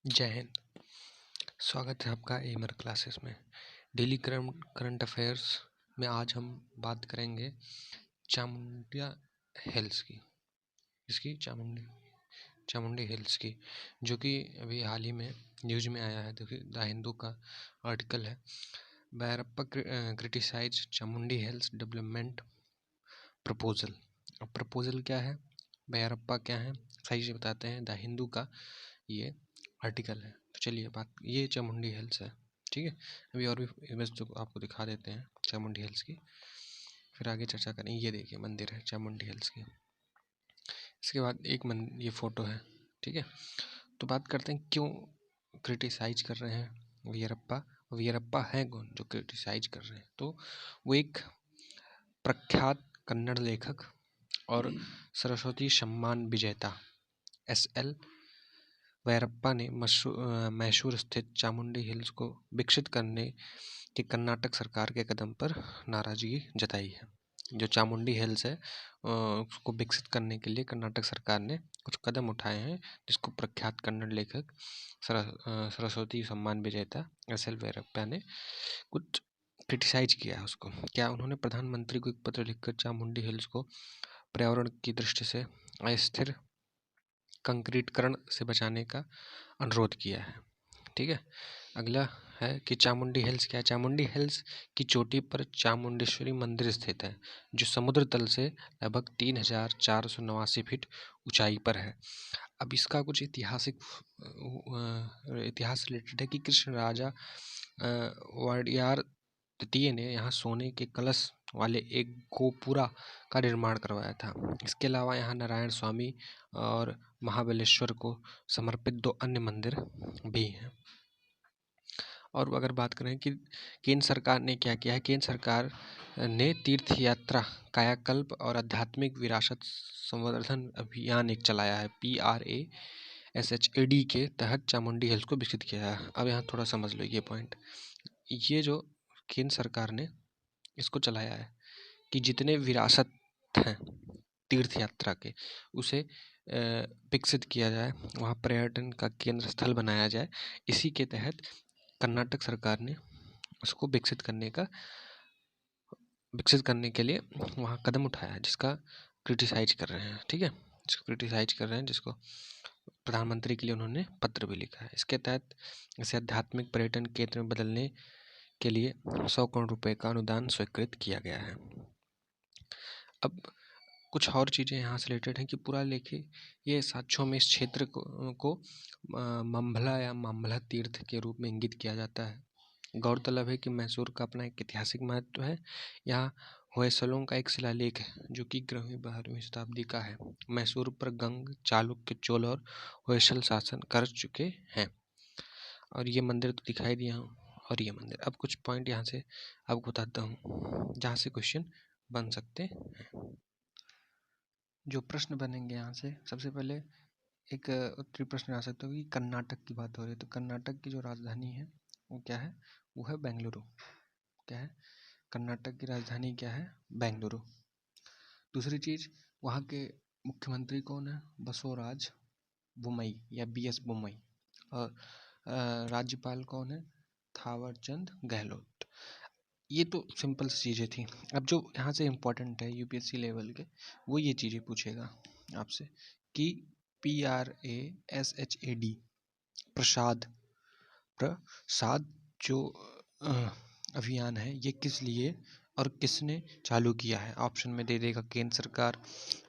जय हिंद। स्वागत है आपका एमर क्लासेस में। डेली करंट अफेयर्स में आज हम बात करेंगे चामुंडिया हिल्स की। इसकी चामुंडी हिल्स की, जो कि अभी हाल ही में न्यूज में आया है। देखिए, द हिंदू का आर्टिकल है। Bhyrappa criticize Chamundi hills development proposal. अब प्रपोजल क्या है, बैरप्पा क्या है, सही से बताते हैं। द हिंदू का ये आर्टिकल है। तो चलिए बात, ये चामुंडी हिल्स है, ठीक है। अभी और भी इमेज तो आपको दिखा देते हैं चामुंडी हिल्स की, फिर आगे चर्चा करें। ये देखिए मंदिर है चामुंडी हिल्स की। इसके बाद ये फोटो है, ठीक है। तो बात करते हैं क्यों क्रिटिसाइज कर रहे हैं वीरप्पा। वीरप्पा है कौन जो क्रिटिसाइज कर रहे हैं? तो वो एक प्रख्यात कन्नड़ लेखक और सरस्वती सम्मान विजेता SL वैरप्पा ने मैसूर स्थित चामुंडी हिल्स को विकसित करने के कर्नाटक सरकार के कदम पर नाराजगी जताई है। जो चामुंडी हिल्स है उसको विकसित करने के लिए कर्नाटक सरकार ने कुछ कदम उठाए हैं, जिसको प्रख्यात कन्नड़ लेखक सरस्वती सम्मान विजेता SL वैरप्पा ने कुछ क्रिटिसाइज किया है उसको। क्या उन्होंने प्रधानमंत्री को एक पत्र लिखकर चामुंडी हिल्स को पर्यावरण की दृष्टि से अस्थिर कंक्रीटकरण से बचाने का अनुरोध किया है, ठीक है। अगला है कि चामुंडी हिल्स क्या है। चामुंडी हिल्स की चोटी पर चामुंडेश्वरी मंदिर स्थित है, जो समुद्र तल से लगभग 3489 फीट ऊंचाई पर है। अब इसका कुछ इतिहास रिलेटेड है कि कृष्ण राजा वाडियार तृतीय ने यहाँ सोने के कलश वाले एक गोपुरा का निर्माण करवाया था। इसके अलावा यहाँ नारायण स्वामी और महाबलेश्वर को समर्पित 2 अन्य मंदिर भी हैं। और अगर बात करें कि केंद्र सरकार ने क्या किया है, केंद्र सरकार ने तीर्थ यात्रा, कायाकल्प और आध्यात्मिक विरासत संवर्धन अभियान एक चलाया है। PRASHAD के तहत चामुंडी हिल्स को विकसित किया है। अब यहाँ थोड़ा समझ लो ये पॉइंट। ये जो केंद्र सरकार ने इसको चलाया है कि जितने विरासत हैं तीर्थ यात्रा के, उसे विकसित किया जाए, वहाँ पर्यटन का केंद्र स्थल बनाया जाए। इसी के तहत कर्नाटक सरकार ने उसको विकसित करने के लिए वहाँ कदम उठाया है, जिसका क्रिटिसाइज कर रहे हैं, ठीक है। जिसको क्रिटिसाइज कर रहे हैं, जिसको प्रधानमंत्री के लिए उन्होंने पत्र भी लिखा है। इसके तहत इसे आध्यात्मिक पर्यटन केंद्र में बदलने के लिए 100 करोड़ रुपए का अनुदान स्वीकृत किया गया है। अब कुछ और चीज़ें यहाँ से रिलेटेड हैं कि पूरा लेखे ये साक्ष्यों में इस क्षेत्र को मम्भला या मामला तीर्थ के रूप में इंगित किया जाता है। गौरतलब है कि मैसूर का अपना एक ऐतिहासिक महत्व है। यहाँ होयसलों का एक शिलालेख है, जो कि 11वीं-12वीं शताब्दी का है। मैसूर पर गंग, चालुक्य, चोल और होयसल शासन कर चुके हैं। और ये मंदिर तो दिखाई दिया हूँ। और ये मंदिर, अब कुछ पॉइंट यहाँ से आपको बताता हूँ जहाँ से क्वेश्चन बन सकते हैं। जो प्रश्न बनेंगे यहाँ से, सबसे पहले एक उत्तरी प्रश्न आ सकता है कि कर्नाटक की बात हो रही है, तो कर्नाटक की जो राजधानी है वो क्या है? वो है बेंगलुरु। क्या है? कर्नाटक की राजधानी क्या है? बेंगलुरु। दूसरी चीज़, वहाँ के मुख्यमंत्री कौन है? बसवराज बोम्मई या BS बोम्मई। और राज्यपाल कौन है? थावरचंद गहलोत। ये तो सिंपल सी चीज़ें थी। अब जो यहाँ से इम्पोर्टेंट है UPSC लेवल के, वो ये चीज़ें पूछेगा आपसे कि PRASHAD प्रसाद जो अभियान है, ये किस लिए और किसने चालू किया है? ऑप्शन में दे देगा केंद्र सरकार,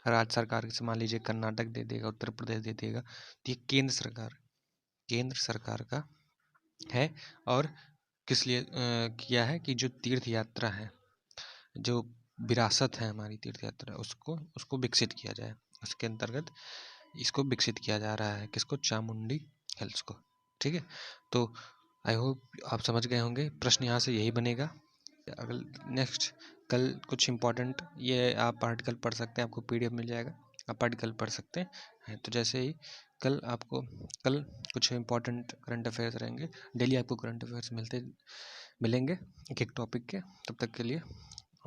राज्य सरकार, जैसे मान लीजिए कर्नाटक दे देगा, उत्तर प्रदेश दे देगा। तो ये केंद्र सरकार का है। और किस लिए किया है कि जो तीर्थ यात्रा है, जो विरासत है हमारी तीर्थ यात्रा, उसको विकसित किया जाए। उसके अंतर्गत इसको विकसित किया जा रहा है। किसको? चामुंडी हिल्स को, ठीक है। तो आई होप आप समझ गए होंगे। प्रश्न यहाँ से यही बनेगा। अगल नेक्स्ट कल कुछ इम्पोर्टेंट, ये आप आर्टिकल पढ़ सकते हैं, आपको PDF मिल जाएगा, आप आर्टिकल पढ़ सकते हैं। तो जैसे ही कल कुछ इम्पोर्टेंट करंट अफेयर्स रहेंगे। डेली आपको करंट अफेयर्स मिलेंगे एक एक टॉपिक के। तब तक के लिए